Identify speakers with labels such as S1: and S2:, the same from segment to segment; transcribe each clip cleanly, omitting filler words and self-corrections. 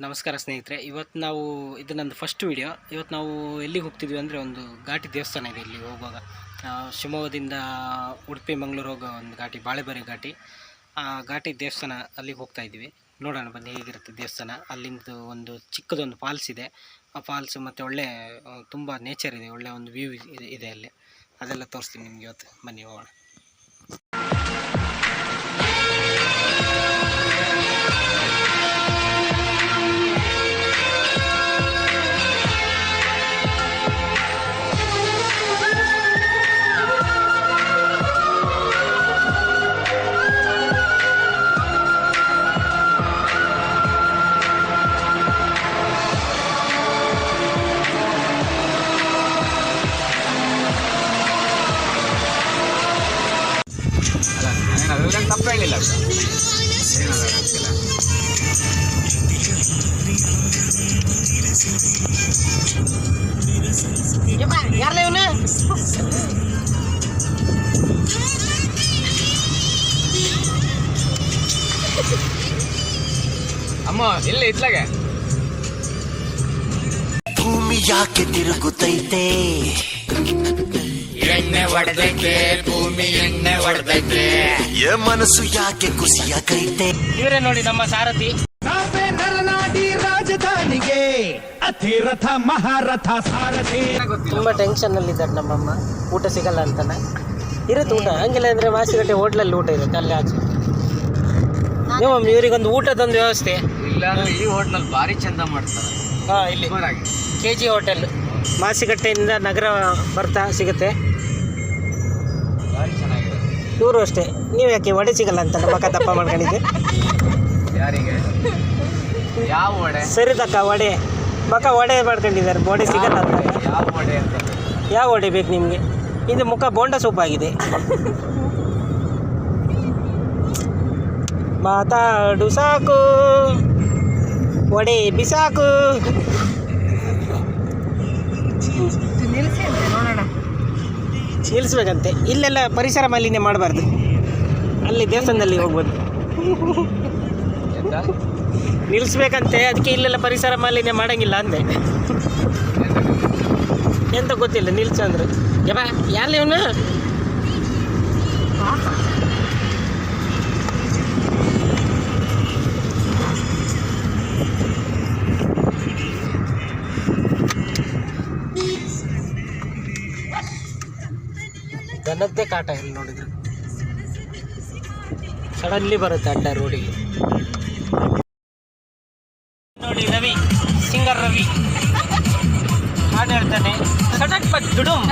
S1: ನಮಸ್ಕಾರ ಸ್ನೇಹಿತರೆ. ಇವತ್ತು ನಾವು ಇದು ನಂದು ಫಸ್ಟ್ ವಿಡಿಯೋ. ಇವತ್ತು ನಾವು ಎಲ್ಲಿಗೆ ಹೋಗ್ತಿದ್ವಿ ಅಂದರೆ ಒಂದು ಘಾಟಿ ದೇವಸ್ಥಾನ ಇದೆ. ಇಲ್ಲಿ ಹೋಗುವಾಗ ಶಿವಮೊಗ್ಗದಿಂದ ಉಡುಪಿ ಮಂಗಳೂರು ಹೋಗೋ ಒಂದು ಘಾಟಿ, ಬಾಳೆಬಾರಿ ಘಾಟಿ. ಆ ಘಾಟಿ ದೇವಸ್ಥಾನ ಅಲ್ಲಿಗೆ ಹೋಗ್ತಾ ಇದ್ವಿ. ನೋಡೋಣ ಬನ್ನಿ ಹೇಗಿರುತ್ತೆ ದೇವಸ್ಥಾನ. ಅಲ್ಲಿಂದ ಒಂದು ಚಿಕ್ಕದೊಂದು ಫಾಲ್ಸ್ ಇದೆ. ಆ ಫಾಲ್ಸ್ ಮತ್ತು ಒಳ್ಳೆ ತುಂಬ ನೇಚರ್ ಇದೆ, ಒಳ್ಳೆ ಒಂದು ವ್ಯೂ ಇದೆ ಅಲ್ಲಿ. ಅದೆಲ್ಲ ತೋರಿಸ್ತೀನಿ ನಿಮಗೆ ಇವತ್ತು. ಬನ್ನಿ ಹೋಗೋಣ.
S2: ತಪ್ಪು ಹೇಳಿಲ್ಲ. ಅಮ್ಮ ಇಲ್ಲ ಇತ್ಲಾಗೆ
S3: ಭೂಮಿ ಯಾಕೆ ತಿರುಗುತ್ತೈತೆ,
S2: ಎಣ್ಣೆ ಹೊಡೆದೈತೆ ಭೂಮಿ, ಎಣ್ಣೆ ಹೊಡೆದೈತೆ
S3: ಮನಸ್ಸು ಯಾಕೆ ಕುಸಿಯಾಗೈತೆ.
S1: ಇವರೇ ನೋಡಿ ನಮ್ಮ ಸಾರಥಿ.
S4: ನರನಾಡಿ ರಾಜಧಾನಿಗೆ ಅತಿರಥ ಮಹಾರಥ ಸಾರಥಿ.
S1: ತುಂಬಾ ಟೆನ್ಷನ್ ಅಲ್ಲಿ ಇದ್ದಾರೆ ನಮ್ಮಮ್ಮ. ಊಟ ಸಿಗಲ್ಲ ಅಂತಾನೆ ಇರುತ್ತೆ ಊಟ. ಹಂಗಿಲ್ಲ ಅಂದ್ರೆ ಮಾಸಿಗಟ್ಟೆ ಹೋಟ್ಲಲ್ಲಿ ಊಟ ಇರುತ್ತೆ, ಅಲ್ಲಿ ಆಚೆ. ನಿಮ್ಮಮ್ಮ ಇವರಿಗೊಂದು ಊಟದೊಂದು ವ್ಯವಸ್ಥೆ
S2: ಇಲ್ಲ. ಈ ಹೋಟ್ಲಲ್ಲಿ ಭಾರಿ ಚಂದ ಮಾಡ್ತಾರೆ.
S1: ಇಲ್ಲಿ KG ಹೋಟೆಲ್ ಮಾಸಿಗಟ್ಟೆಯಿಂದ ನಗರ ಬರ್ತಾ ಸಿಗುತ್ತೆ.
S2: ಭಾರಿ ಚೆನ್ನಾಗಿದೆ.
S1: ಇವರು ಅಷ್ಟೇ. ನೀವು ಯಾಕೆ ವಡೆ ಸಿಗಲ್ಲ ಅಂತ ಮಕ್ಕ ದಪ್ಪ ಮಾಡ್ಕೊಂಡಿದ್ದೆ?
S2: ಯಾರಿಗೆ ಯಾವ ವಡೆ?
S1: ಸರಿ ತಕ್ಕ ವಡೆ ಮಕ್ಕ ವಡೆ ಮಾಡ್ಕೊಂಡಿದ್ದಾರೆ. ವಡೆ ಸಿಗಲ್ಲ ಅಂತ.
S2: ಯಾವ ವಡೆ ಅಂತ?
S1: ಯಾವ ವಡೆ ಬೇಕು ನಿಮಗೆ? ಇದು ಮುಖ ಬೋಂಡ ಸೂಪ್ ಆಗಿದೆ. ಮಾತಾಡು ಸಾಕು, ವಡೆ ಬಿಸಾಕು. ನಿಲ್ಲಿಸ್ಬೇಕಂತೆ. ಇಲ್ಲೆಲ್ಲ ಪರಿಸರ ಮಾಲಿನ್ಯ ಮಾಡಬಾರ್ದು. ಅಲ್ಲಿ ದೇವಸ್ಥಾನದಲ್ಲಿ ಹೋಗ್ಬೋದು. ನಿಲ್ಲಿಸ್ಬೇಕಂತೆ, ಅದಕ್ಕೆ ಇಲ್ಲೆಲ್ಲ ಪರಿಸರ ಮಾಲಿನ್ಯ ಮಾಡೋಂಗಿಲ್ಲ ಅಂದೆ. ಎಂತ ಗೊತ್ತಿಲ್ಲ ನಿಲ್ಸು ಅಂದ್ರೆ. ಯಪ್ಪ ಯಾರಲ್ಲ ಇವನು? ದನದ್ದೇ ಕಾಟ. ಇಲ್ಲಿ ನೋಡಿದ್ರು ಸಡನ್ಲಿ ಬರುತ್ತೆ ಅಡ್ಡ ರೋಡಿಗೆ. ನೋಡಿ ರವಿ, ಸಿಂಗರ್ ರವಿ ಹಾಡು ಹೇಳ್ತಾನೆ. ಸಡಕ್ ಬಟ್ ದುಡುಮ್.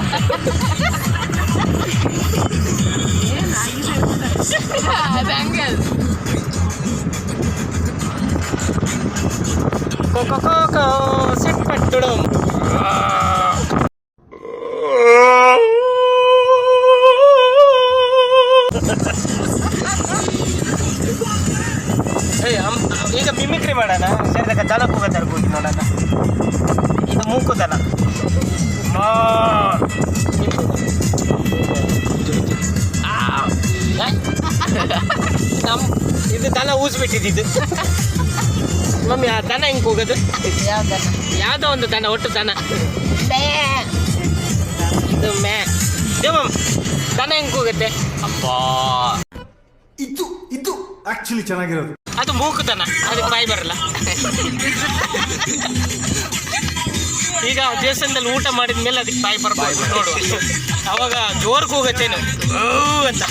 S1: ಕೋಕೋ ಕೋಕೋ ಸೆಟ್ ಬಟ್ ದುಡುಮ್. ಈಗ ಮಿಮಿಕ್ರಿ ಮಾಡೋಣ. ಸರಿದಾಗ ದನ ಕೂಗತ್ತಾರೆ, ಹೋಗಿ ನೋಡೋಣ. ಇದು ಮೂಕು ದನ. ಇದು ದನ ಊಸ್ಬಿಟ್ಟಿದ್ದು. ಮಮ್ಮಿ ಆ ದನ ಹೆಂಗೆ ಕೂಗೋದು? ಯಾವುದೋ ಒಂದು ದನ, ಒಟ್ಟು ದನ. ಇದು ಮೇ ದೇವಮ್ ದನ ಹೆಂಗೆ ಕೂಗುತ್ತೆ?
S2: ಅಪ್ಪಾ,
S4: ಇದು ಆಕ್ಚುಲಿ ಚೆನ್ನಾಗಿರೋದು.
S1: ಅದು ಮೂಕುತನ, ಅದಕ್ಕೆ ಬಾಯಿ ಬರಲ್ಲ. ಈಗ ದೇವಸ್ಥಾನದಲ್ಲಿ ಊಟ ಮಾಡಿದ ಮೇಲೆ ಅದಕ್ಕೆ ಬಾಯಿ ಬರ್ಬಾರ್ದು ನೋಡುವ. ಅವಾಗ ಜೋರು ಕೂಗತ್ತೇನು ಅಂತ.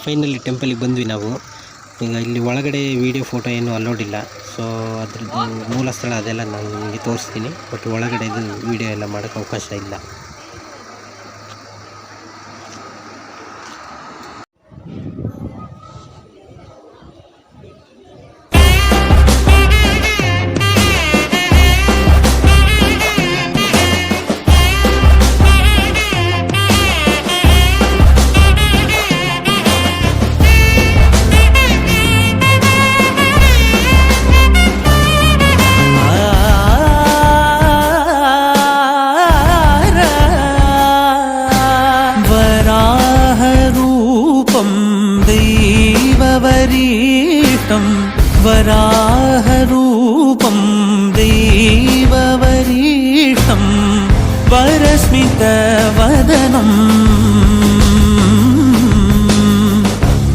S1: ಫೈನಲಿ ಟೆಂಪಲಿಗೆ ಬಂದ್ವಿ ನಾವು. ಈಗ ಇಲ್ಲಿ ಒಳಗಡೆ ವೀಡಿಯೋ ಫೋಟೋ ಏನು ಅಲೋಡ್ ಇಲ್ಲ. ಸೊ ಅದ್ರದ್ದು ಮೂಲ ಸ್ಥಳ ಅದೆಲ್ಲ ನಾನು ನಿಮಗೆ ತೋರಿಸ್ತೀನಿ. ಬಟ್ ಒಳಗಡೆ ಇದು ವೀಡಿಯೋ ಎಲ್ಲ ಮಾಡೋಕ್ಕೆ ಅವಕಾಶ ಇಲ್ಲ.
S5: वराहरूपं दैववरीष्टं वरस्मितवदनं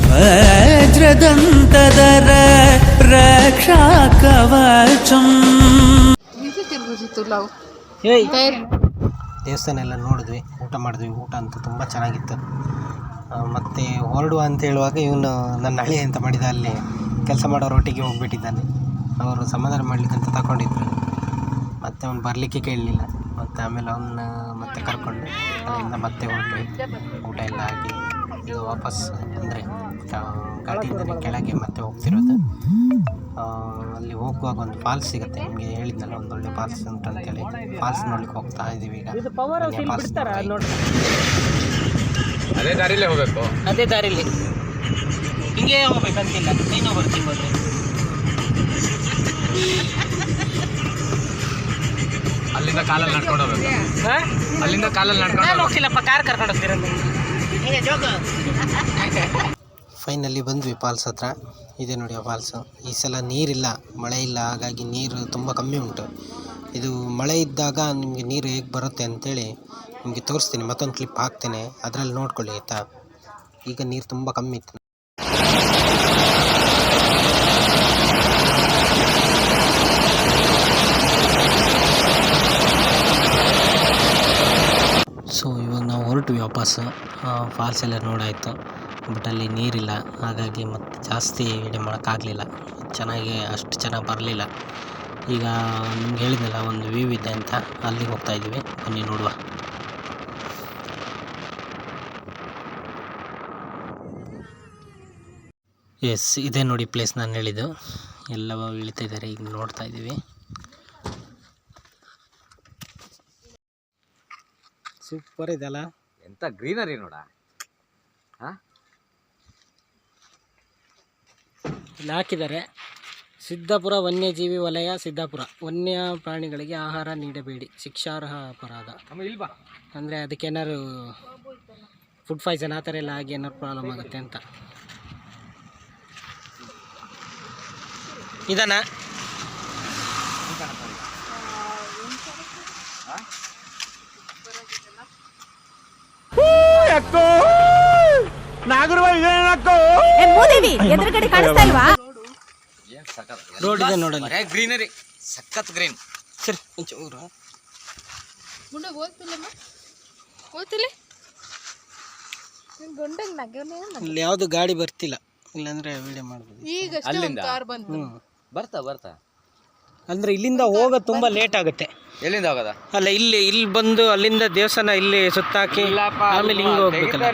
S5: वज्रदन्तधर रक्षाकवचम्.
S1: ಏಯ್ ದೇವಸ್ಥಾನ ಎಲ್ಲ ನೋಡಿದ್ವಿ, ಊಟ ಮಾಡಿದ್ವಿ. ಊಟ ಅಂತೂ ತುಂಬ ಚೆನ್ನಾಗಿತ್ತು. ಮತ್ತು ಹೊರಡುವ ಅಂತ ಹೇಳುವಾಗ ಇವನು ನನ್ನ ಹಳೆ ಅಂತ ಮಾಡಿದ ಅಲ್ಲಿ ಕೆಲಸ ಮಾಡೋರು ಒಟ್ಟಿಗೆ ಹೋಗ್ಬಿಟ್ಟಿದ್ದಾನೆ. ಅವರು ಸಮಾಧಾನ ಮಾಡಲಿಕ್ಕಂತ ತಗೊಂಡಿದ್ರು. ಮತ್ತು ಅವ್ನು ಬರಲಿಕ್ಕೆ ಕೇಳಲಿಲ್ಲ. ಮತ್ತು ಆಮೇಲೆ ಅವನ್ನ ಮತ್ತೆ ಕರ್ಕೊಂಡು ಅಲ್ಲಿಂದ ಮತ್ತೆ ಹೊರಟ್ವಿ. ಊಟ ಎಲ್ಲ ಆಗಿ ಈಗ ವಾಪಸ್ ಅಂದರೆ ಗಾಡಿಯಿಂದನೇ ಕೆಳಗೆ ಮತ್ತೆ ಹೋಗ್ತಿರೋದು. ಅಲ್ಲಿ ಹೋಗುವಾಗ ಒಂದು ಫಾಲ್ಸ್ ಸಿಗುತ್ತೆ, ನಿಮಗೆ ಹೇಳಿದ್ನಲ್ಲ ಒಂದೊಳ್ಳೆ ಫಾಲ್ಸ್ ಉಂಟು ಅಂತೇಳಿ. ಫಾಲ್ಸ್ ನೋಡ್ಲಿಕ್ಕೆ ಹೋಗ್ತಾ ಇದ್ದೀವಿ ಈಗ.
S2: ಅದೇ ದಾರಿಲೇ ಹೋಗ್ಬೇಕು.
S1: ಅದೇ ದಾರಿಲಿ ಹಿಂಗೆ ಹೋಗ್ಬೇಕಂತಿಲ್ಲ, ನೀನು ಬರ್ತೀನಿ ಬಂದರೆ.
S2: ಅಲ್ಲಿಂದ ಕಾಲಲ್ಲಿ ನಡ್ಕೊಂಡು ಹೋಗ್ಬೇಕು. ಅಲ್ಲಿಂದ ಕಾಲಲ್ಲಿ ನಡ್ಕೊಂಡು
S1: ಹೋಗ್ತಿಲ್ಲಪ್ಪ, ಕಾರ್ ಕರ್ಕೊಂಡು ಹೋಗ್ತೀರ. ಫೈನಲಿ ಬಂದ್ವಿ ಫಾಲ್ಸ್ ಹತ್ರ. ಇದೆ ನೋಡಿ ಆ ಫಾಲ್ಸು. ಈ ಸಲ ನೀರಿಲ್ಲ, ಮಳೆ ಇಲ್ಲ, ಹಾಗಾಗಿ ನೀರು ತುಂಬ ಕಮ್ಮಿ ಉಂಟು. ಇದು ಮಳೆ ಇದ್ದಾಗ ನಿಮಗೆ ನೀರು ಹೇಗೆ ಬರುತ್ತೆ ಅಂತೇಳಿ ನಿಮಗೆ ತೋರಿಸ್ತೀನಿ. ಮತ್ತೊಂದು ಕ್ಲಿಪ್ ಹಾಕ್ತೇನೆ, ಅದರಲ್ಲಿ ನೋಡ್ಕೊಳ್ಳಿ ಆಯಿತಾ. ಈಗ ನೀರು ತುಂಬ ಕಮ್ಮಿ ಇತ್ತು. ಸೊ ಇವಾಗ ನಾವು ಹೊರಟ್ವಿ ವಾಪಸ್ಸು. ಫಾಲ್ಸ್ ಎಲ್ಲ ನೋಡಾಯಿತು, ಬಟ್ ಅಲ್ಲಿ ನೀರಿಲ್ಲ, ಹಾಗಾಗಿ ಮತ್ತೆ ಜಾಸ್ತಿ ವಿಡಿಯೋ ಮಾಡೋಕ್ಕಾಗಲಿಲ್ಲ. ಅಷ್ಟು ಚೆನ್ನಾಗಿ ಬರಲಿಲ್ಲ. ಈಗ ನಿಮ್ಗೆ ಹೇಳಿದ್ನಲ್ಲ ಒಂದು ವ್ಯೂ ಇದೆ ಅಂತ, ಅಲ್ಲಿಗೆ ಹೋಗ್ತಾಯಿದ್ದೀವಿ. ಬನ್ನಿ ನೋಡುವ. ಎಸ್, ಇದೇ ನೋಡಿ ಪ್ಲೇಸ್ ನಾನು ಹೇಳಿದ್ದು. ಎಲ್ಲವೂ ಇಳಿತಾ ಇದ್ದಾರೆ, ಈಗ ನೋಡ್ತಾ ಇದ್ದೀವಿ. ಸೂಪರ್ ಇದೆಲ್ಲ,
S2: ಎಂತ ಗ್ರೀನರಿ ನೋಡ.
S1: ಇಲ್ಲಿ ಹಾಕಿದ್ದಾರೆ ಸಿದ್ದಾಪುರ ವನ್ಯಜೀವಿ ವಲಯ. ಸಿದ್ದಾಪುರ ವನ್ಯ ಪ್ರಾಣಿಗಳಿಗೆ ಆಹಾರ ನೀಡಬೇಡಿ, ಶಿಕ್ಷಾರ್ಹ ಅಪರಾಧ. ಅಂದರೆ ಅದಕ್ಕೇನಾದ್ರು ಫುಡ್ ಪಾಯ್ಸನ್ ಆ ಥರ ಎಲ್ಲ ಆಗಿ ಏನಾದ್ರು ಪ್ರಾಬ್ಲಮ್ ಆಗುತ್ತೆ ಅಂತ. ಇದನ್ನ ರೋಡ್ ಇದೆ ನೋಡಲ್ಲ,
S2: ಗ್ರೀನರಿ ಸಖತ್ ಗ್ರೀನ್.
S1: ಸರಿ ಒಂಚೂರು ಇಲ್ಲಿ ಯಾವುದು ಗಾಡಿ ಬರ್ತಿಲ್ಲ, ಇಲ್ಲಾಂದ್ರೆ ವಿಡಿಯೋ ಮಾಡ್ಬೋದು.
S2: ಅಲ್ಲಿಂದ ಬರ್ತಾ
S1: ಅಂದ್ರೆ ಇಲ್ಲಿಂದ ಹೋಗೋದು ತುಂಬಾ ಲೇಟ್ ಆಗುತ್ತೆ.
S2: ಎಲ್ಲಿಂದ ಹೋಗೋದ?
S1: ಅಲ್ಲ, ಇಲ್ಲಿ ಬಂದು ಅಲ್ಲಿಂದ ದೇವಸ್ಥಾನ ಇಲ್ಲಿ ಸುತ್ತಾಕಿ ಆಮೇಲೆ ಹಿಂಗೆ ಹೋಗ್ಬೇಕಲ್ಲ,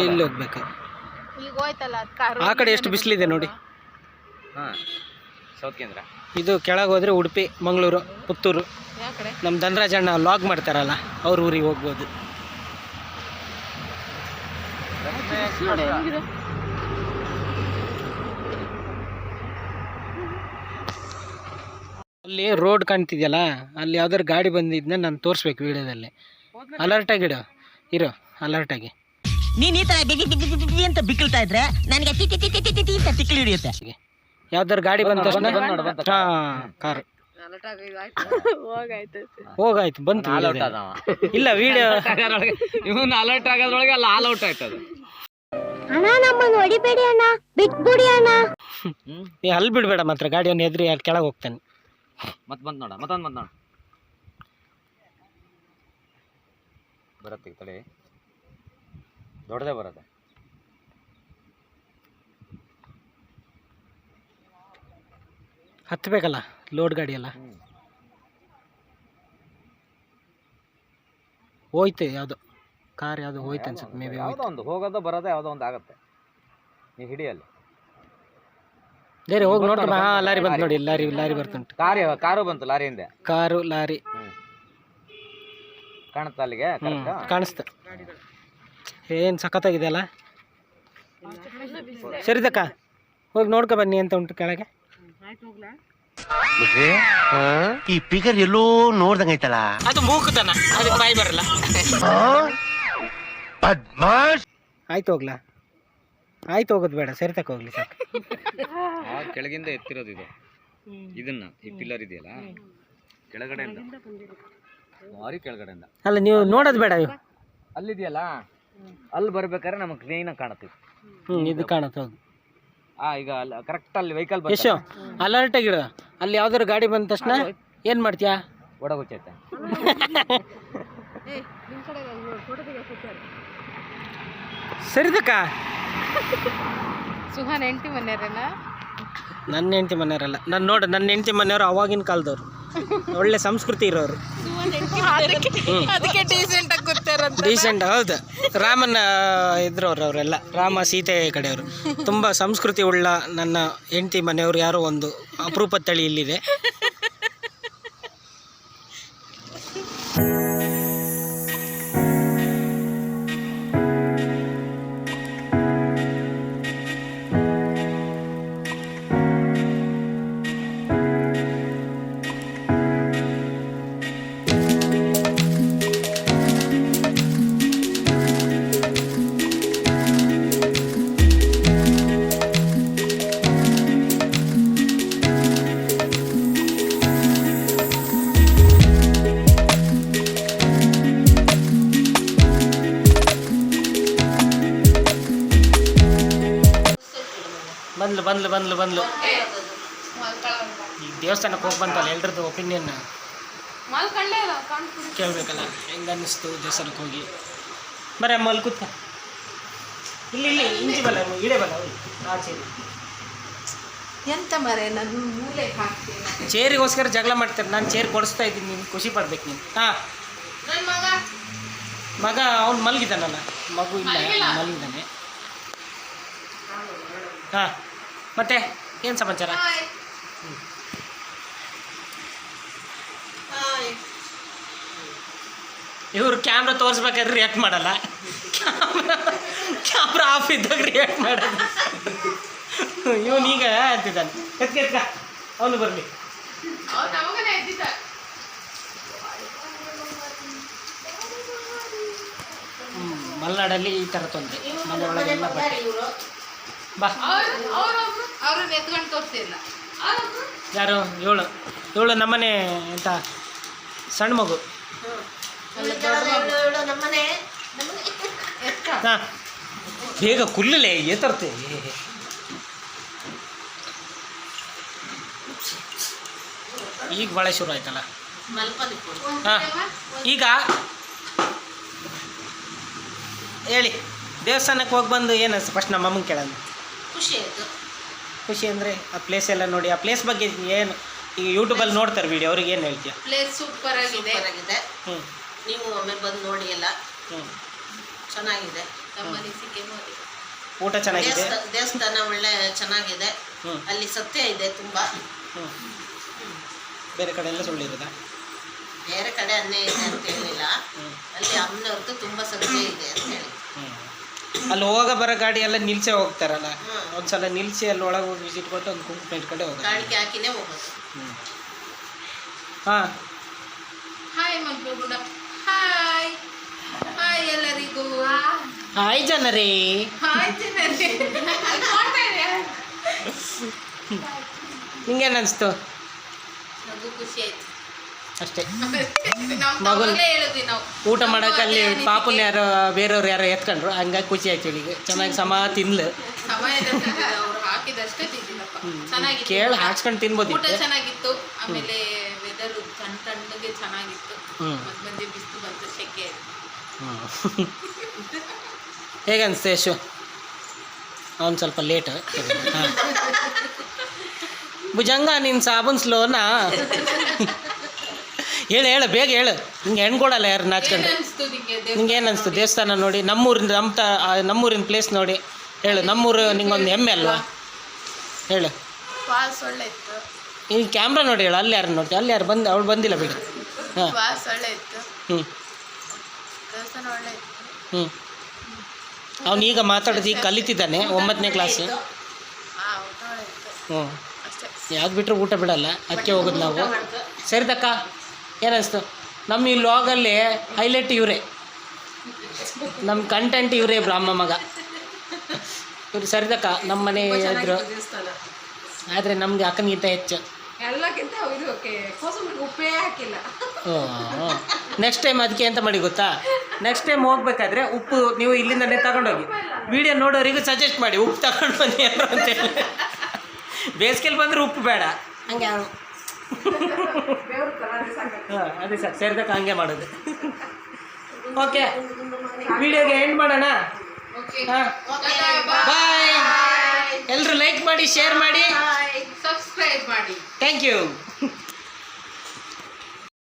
S1: ಇಲ್ಲಿ ಹೋಗ್ಬೇಕು. ಆ ಕಡೆ ಎಷ್ಟು ಬಿಸಿಲಿದೆ ನೋಡಿ.
S2: ಸೌತ್ ಕೇಂದ್ರ.
S1: ಇದು ಕೆಳಗೆ ಹೋದ್ರೆ ಉಡುಪಿ, ಮಂಗಳೂರು, ಪುತ್ತೂರು. ನಮ್ಮ ಧನರಾಜಣ್ಣ ಲಾಗ್ ಮಾಡ್ತಾರಲ್ಲ, ಅವ್ರ ಊರಿಗೆ ಹೋಗ್ಬೋದು. ಅಲ್ಲಿ ರೋಡ್ ಕಾಣ್ತಿದ್ಯಲ್ಲ, ಅಲ್ಲಿ ಯಾವ್ದಾದ್ರು ಗಾಡಿ ಬಂದಿದ್ನ ನಾನು ತೋರಿಸ್ಬೇಕು ವಿಡಿಯೋದಲ್ಲಿ. ಅಲರ್ಟಾಗಿಡು, ಅಲರ್ಟಾಗಿ.
S6: ನೀನ್ ಈ ತರ ಅಂತ ಬಿಕ್ಕಳ್ತಾ ಇದ್ರೆ ನನಗೆ ತಿಕ್ಕಿ ಹಿಡಿಯುತ್ತೆ.
S1: ಯಾವ್ದಾರು ಗಾಡಿ ಬಂದ ತಕ್ಷಣ ಕಾರ್ ಹೋಗಾಯ್ತು ಬಂತು. ಇಲ್ಲ ವಿಡಿಯೋ
S2: ಇವನು ಅಲರ್ಟ್ ಆಗೋದ್ರೊಳಗೆ ಅಲ್ಲಿ ಆಲ್ ಔಟ್ ಆಯ್ತದ.
S1: ಅಲ್ಲಿ ಬಿಡ್ಬೇಡ ಮಾತ್ರ, ಗಾಡಿಯನ್ನು ಎದ್ರಿ ಅಲ್ಲಿ ಕೆಳಗೆ ಹೋಗ್ತಾನೆ.
S2: ಮತ್ತೊಂದು ನೋಡ ಬರತ್ತೆ ತಡೆ, ದೊಡ್ಡದೇ ಬರತ್ತೆ.
S1: ಹತ್ತಬೇಕಲ್ಲ ಲೋಡ್ ಗಾಡಿ ಅಲ್ಲ. ಹೋಯ್ತು ಯಾವುದೋ ಕಾರ್ ಯಾವುದೋ ಹೋಯ್ತು ಅನ್ಸುತ್ತೆ, ಮೇ ಬಿ
S2: ಯಾವುದೋ ಒಂದು ಹೋಗೋದು ಬರೋದು ಯಾವುದೋ ಒಂದು ಆಗುತ್ತೆ. ನೀವು ಹಿಡಿಯಲ್ಲಿ
S1: ಬೇರೆ ಹೋಗಿ ನೋಡ್ಕೊಂಡು. ಹಾಂ ಲಾರಿ ಬಂತು ನೋಡಿ, ಲಾರಿ ಬರ್ತುಂಟು.
S2: ಕಾರು ಬಂತು ಲಾರಿ ಹಿಂದೆ.
S1: ಕಾರು ಲಾರಿ
S2: ಕಾಣುತ್ತಾ ಅಲ್ಲಿಗೆ?
S1: ಕಾಣಿಸ್ತು. ಏನು ಸಖತ್ತಾಗಿದೆ ಅಲ್ಲ. ಸರಿದಕ್ಕ ಹೋಗಿ ನೋಡ್ಕೊ ಬನ್ನಿ ಅಂತ ಉಂಟು ಕೆಳಗೆ.
S3: ಈ ಫಿಗರ್ ಎಲ್ಲೋ ನೋಡ್ದಂಗೈತಲ್ಲ.
S1: ಅದು ಮೂಕುತನ, ಅದಕ್ಕೆ ಬಾಯಿ ಬರಲ್ಲ. ಆಯ್ತು ಹೋಗ್ಲಾ? ಆಯ್ತು ಹೋಗೋದು ಬೇಡ, ಸರಿ ತಕ್ಕ ಹೋಗ್ಲಿ ಸಾಕು.
S2: ಕೆಳಗಿಂದ ಎತ್ತಿರೋದು ಇದು. ಇದನ್ನ ಈ ಪಿಲ್ಲರ್ ಇದೆಯಲ್ಲ ಕೆಳಗಡೆಯಿಂದ, ಭಾರಿ ಕೆಳಗಡೆಯಿಂದ.
S1: ಅಲ್ಲ ನೀವು ನೋಡೋದು ಬೇಡ.
S2: ಅಲ್ಲಿದೆಯಲ್ಲ, ಅಲ್ಲಿ ಬರ್ಬೇಕಾದ್ರೆ ನಮಗೆ ಕ್ಲೀನಾಗಿ ಕಾಣುತ್ತೆ.
S1: ಇದು ಕಾಣುತ್ತೆ. ಹೌದು.
S2: ಈಗ ಕರೆಕ್ಟ್ ಅಲ್ಲಿ ವೆಹಿಕಲ್
S1: ಯಶೋ ಅಲರ್ಟ್ ಆಗಿಡ. ಅಲ್ಲಿ ಯಾವ್ದಾದ್ರು ಗಾಡಿ ಬಂದ ತಕ್ಷಣ ಏನ್ ಮಾಡ್ತೀಯಾ?
S2: ಒಡಗುಚ್ಚೈತೆ.
S1: ಸರಿದಕ್ಕ
S7: ಸುಹಾನ್ ಹೆಂಡತಿ ಮನೆಯವ್ರೇನಾ?
S1: ನನ್ನ ಹೆಂಡತಿ ಮನೆಯವರಲ್ಲ. ನನ್ನ ಹೆಂಡತಿ ಮನೆಯವರು ಅವಾಗಿನ ಕಾಲದವ್ರು, ಒಳ್ಳೆ ಸಂಸ್ಕೃತಿ ಇರೋರು.
S7: ಅದಕ್ಕೆ ಡೀಸೆಂಟ್ ಆಗಿ ಗೊತ್ತಿರೋದು.
S1: ಡೀಸೆಂಟ್. ಹೌದು, ರಾಮನ ಇದ್ರವ್ರು ಅವರೆಲ್ಲ, ರಾಮ ಸೀತೆ ಕಡೆಯವರು. ತುಂಬ ಸಂಸ್ಕೃತಿ ಉಳ್ಳ ನನ್ನ ಹೆಂಡತಿ ಮನೆಯವರು ಯಾರೋ ಒಂದು ಅಪರೂಪದ ತಳಿ ಇಲ್ಲಿದೆ. ಬಂದ್ಲು ಈ ದೇವಸ್ಥಾನಕ್ಕೆ ಹೋಗಿ ಬಂತಲ್ಲ, ಎಲ್ರದ್ದು ಒಪಿನಿಯನ್ ಕೇಳಬೇಕಲ್ಲ. ಹೆಂಗೆ ಅನ್ನಿಸ್ತು ದೇವಸ್ಥಾನಕ್ಕೆ ಹೋಗಿ? ಬರೀ ಅಮ್ಮ ಅಲ್ಲಿ ಕೂತ ಇಲ್ಲಿ ಇಂಚಿ ಬಲ್ಲ ಇಡೇ ಬಲ್ಲ ಆಚೆ
S7: ಎಂತ ಮರೆ ನನ್ನ ಮೂಲೆ ಹಾಕ್ತೀನಿ.
S1: ಚೇರಿಗೋಸ್ಕರ ಜಗಳ ಮಾಡ್ತಾರೆ. ನಾನು ಚೇರ್ ಕೊಡಿಸ್ತಾ ಇದ್ದೀನಿ, ನೀನು ಖುಷಿ ಪಡ್ಬೇಕು ನೀನು. ಹಾಂ, ಮಗ ಅವ್ನು ಮಲಗಿದ್ದಾನಲ್ಲ, ಮಗು ಇಲ್ಲ ಮಲಗಿದ್ದಾನೆ. ಹಾಂ, ಮತ್ತೆ ಏನು ಸಮಾಚಾರ? ಇವರು ಕ್ಯಾಮ್ರಾ ತೋರಿಸ್ಬೇಕಾದ್ರೆ ರಿಯಾಕ್ಟ್ ಮಾಡಲ್ಲ, ಕ್ಯಾಮ್ರಾ ಆಫ್ ಇದ್ದಾಗ ರಿಯಾಕ್ಟ್ ಮಾಡೋದು. ಇವನೀಗ ಅಂತಿದ್ದಾನೆ, ಎತ್ಕ ಅವನು ಬರಲಿ. ಮಲೆನಾಡಲ್ಲಿ ಈ ಥರ ತೊಂದರೆ, ಮನೆ ಒಳಗೆಲ್ಲ ಬಾ. ಯಾರು? ಇವಳು ನಮ್ಮನೆ ಅಂತ ಸಣ್ಣ ಮಗು. ಹಾಂ, ಬೇಗ ಕುಲ್ಲಲೆ ಏತರ್ತೆ. ಈಗ ಭಾಳ ಶುರು ಆಯ್ತಲ್ಲ. ಹಾಂ, ಈಗ ಹೇಳಿ, ದೇವಸ್ಥಾನಕ್ಕೆ ಹೋಗಿ ಬಂದು ಏನು ಅನ್ಸ್ತು? ಫಸ್ಟ್ ನಮ್ಮ ಅಮ್ಮನ ಕೇಳೋದು.
S6: ಖುಷಿ ಆಯ್ತು.
S1: ಖುಷಿ ಅಂದರೆ ಆ ಪ್ಲೇಸ್ ಎಲ್ಲ ನೋಡಿ, ಆ ಪ್ಲೇಸ್ ಬಗ್ಗೆ ಏನು ಈಗ ಯೂಟ್ಯೂಬಲ್ಲಿ ನೋಡ್ತಾರೆ ವಿಡಿಯೋ, ಅವ್ರಿಗೆ ಏನು ಹೇಳ್ತೀಯ?
S6: ಪ್ಲೇಸ್ ಸೂಪರ್ ಆಗಿದೆ.
S1: ಹ್ಞೂ,
S6: ನೀವು ಒಮ್ಮೆ ಬಂದು ನೋಡಿ ಎಲ್ಲ.
S1: ಹ್ಞೂ,
S6: ಚೆನ್ನಾಗಿದೆ. ನಮ್ಮ ಅನಿಸಿಕೆ ನೋಡಿ.
S1: ಊಟ ಚೆನ್ನಾಗಿದೆ,
S6: ದೇವಸ್ಥಾನ ಒಳ್ಳೆ ಚೆನ್ನಾಗಿದೆ.
S1: ಹ್ಞೂ,
S6: ಅಲ್ಲಿ ಸತ್ಯ ಇದೆ ತುಂಬಾ.
S1: ಹ್ಞೂ. ಬೇರೆ ಕಡೆ ಎಲ್ಲ ಸುಳ್ಳಿರೋದಾ?
S6: ಬೇರೆ ಕಡೆ ಅನ್ಯಾಯ ಇದೆ ಅಂತ ಹೇಳಿಲ್ಲ, ಅಲ್ಲಿ ಅಮ್ಮನವ್ರದ್ದು ತುಂಬಾ ಸತ್ಯ ಇದೆ ಅಂತ ಹೇಳಿ.
S1: ಅಲ್ಲಿ ಹೋಗ ಬರೋ ಗಾಡಿ ಎಲ್ಲ ನಿಲ್ಸೇ ಹೋಗ್ತಾರಲ್ಲ, ಒಂದ್ಸಲ ನಿಲ್ಸಿ ಅಲ್ಲಿ ಒಳಗೆ ಹೋಗಿ ವಿಸಿಟ್ ಕೊಟ್ಟು ಒಂದು ಕುಂಕುಮ ಇಟ್ಕೊಂಡೆ ಹೋಗೋದು.
S6: ಕಾಣಿಕೆ ಹಾಕಿನೇ ಹೋಗೋದು.
S1: ಹಾಂ,
S7: ಹಾಯ್ ಮಗ್ಳು. ಹಾಯ್ ಹಾಯ್ ಎಲ್ಲರಿಗೂ.
S1: ಹಾಯ್ ಜನರೇ.
S7: ಹಾಯ್ ಜನರೇ.
S1: ನಿಂಗೇನು ಅನಿಸ್ತು?
S6: ನಗು ಖುಷಿ ಆಯ್ತು
S1: ಅಷ್ಟೇ.
S7: ಮಗು
S1: ಊಟ ಮಾಡೋಕೆ ಅಲ್ಲಿ ಪಾಪನ ಯಾರೋ ಬೇರೆಯವ್ರು ಯಾರೋ ಎತ್ಕೊಂಡ್ರು, ಹಂಗಾಗಿ ಖುಷಿ ಆಯ್ತು. ಇವಳಿಗೆ ಚೆನ್ನಾಗಿ ಸಮ ತಿನ್ಲು.
S7: ಅವ್ರು ಹಾಕಿದಷ್ಟೇ ತಿಂದಿಲ್ಲಪ್ಪ. ಚೆನ್ನಾಗಿತ್ತು.
S1: ಕೇಳಿ ಹಾಕ್ಸ್ಕೊಂಡು ತಿನ್ಬೋದು.
S7: ಊಟ ಚೆನ್ನಾಗಿತ್ತು. ಆಮೇಲೆ ವೆದರ್ ತಣ್ಣಗೆ ಚೆನ್ನಾಗಿತ್ತು. ಮಧ್ಯ ಮಧ್ಯೆ ಬಿಸಿಲು ಬಂತು, ಸೆಕೆ ಆಯ್ತು.
S1: ಹೇಗೆ ಅನಿಸ್ತು ಯಶು? ಅವ್ನು ಸ್ವಲ್ಪ ಲೇಟ್. ಹಾಂ, ಭುಜಂಗ ನಿನ್ನ ಸಾಬೂನ್ ಸ್ಲೋನಾ? ಹೇಳು ಬೇಗ ಹೇಳು. ನಿಂಗೆ ಹೆಣ್ಣು ಕೊಡಲ್ಲ ಯಾರು ನಾಚ್ಕೊಂಡು.
S7: ಏನಿಸ್ತು ನಿಂಗೆ
S1: ನಿಂಗೆ ಏನು ಅನಿಸ್ತು ದೇವಸ್ಥಾನ ನೋಡಿ? ನಮ್ಮೂರಿನ ಪ್ಲೇಸ್ ನೋಡಿ ಹೇಳು. ನಮ್ಮೂರು ನಿಂಗೊಂದು ಹೆಮ್ಮೆ ಅಲ್ವಾ? ಹೇಳು.
S7: ವಾಸ್ ಒಳ್ಳೆ ಇತ್ತು,
S1: ಈ ಕ್ಯಾಮ್ರಾ ನೋಡಿ ಹೇಳು. ಅಲ್ಲಿ ಯಾರು ನೋಡ್ತೀವಿ? ಅಲ್ಲಿ ಯಾರು ಅವಳು ಬಂದಿಲ್ಲ ಬಿಡಿ. ಹಾಂ
S7: ವಾಸ್ ಒಳ್ಳೆ ಇತ್ತು,
S1: ಹ್ಞೂ
S7: ದೇವಸ್ಥಾನ ಒಳ್ಳೆ ಇತ್ತು.
S1: ಹ್ಞೂ ಅವನು ಈಗ ಮಾತಾಡೋದು ಈಗ ಕಲಿತಿದ್ದಾನೆ 9ನೇ ಕ್ಲಾಸು.
S7: ಊಟ ಒಳ್ಳೆ ಇತ್ತು
S1: ಹ್ಞೂ
S7: ಅಷ್ಟೇ.
S1: ಯಾವ್ದು ಬಿಟ್ಟರು ಊಟ ಬಿಡಲ್ಲ, ಅದಕ್ಕೆ ಹೋಗೋದು ನಾವು. ಸರಿದಕ್ಕ ಏನಿಸ್ತು? ನಮ್ಮ ಈ ಲಾಗಲ್ಲಿ ಹೈಲೈಟ್ ಇವರೇ, ನಮ್ಮ ಕಂಟೆಂಟ್ ಇವರೇ ಬ್ರಾಹ್ಮ ಮಗ ಇವ್ರು. ಸರಿದಕ್ಕ ನಮ್ಮ ಮನೆ ಇದ್ರು, ಆದರೆ ನಮಗೆ ಅಕ್ಕನಿಗಿಂತ ಹೆಚ್ಚು.
S7: ಎಲ್ಲಕ್ಕಿಂತ ಇದು ಕೋಸಂಬರಿಗೆ ಉಪ್ಪೇ ಹಾಕಿಲ್ಲ.
S1: ನೆಕ್ಸ್ಟ್ ಟೈಮ್ ಅದಕ್ಕೆ ಎಂತ ಮಾಡಿ ಗೊತ್ತಾ? ನೆಕ್ಸ್ಟ್ ಟೈಮ್ ಹೋಗ್ಬೇಕಾದ್ರೆ ಉಪ್ಪು ನೀವು ಇಲ್ಲಿಂದನೇ ತಗೊಂಡೋಗಿ ವಿಡಿಯೋ ನೋಡೋರಿಗೂ ಸಜೆಸ್ಟ್ ಮಾಡಿ, ಉಪ್ಪು ತಗೊಂಡು ಬನ್ನಿ ಅಂತ ಅಂತೇಳಿ. ಬೇಸಿಗೆಲಿ ಬಂದರೆ ಉಪ್ಪು ಬೇಡ, ಹಂಗೆ ಹಾಂ ಅದೇ ಸರ್ ಸೇರಿದಕ್ಕ ಹಂಗೆ ಮಾಡೋದು. ಓಕೆ, ವಿಡಿಯೋಗೆ ಎಂಡ್ ಮಾಡೋಣ. ಹಾಂ ಬಾಯ್. ಎಲ್ಲರೂ ಲೈಕ್ ಮಾಡಿ, ಶೇರ್ ಮಾಡಿ,
S7: ಸಬ್ಸ್ಕ್ರೈಬ್ ಮಾಡಿ.
S1: Thank you.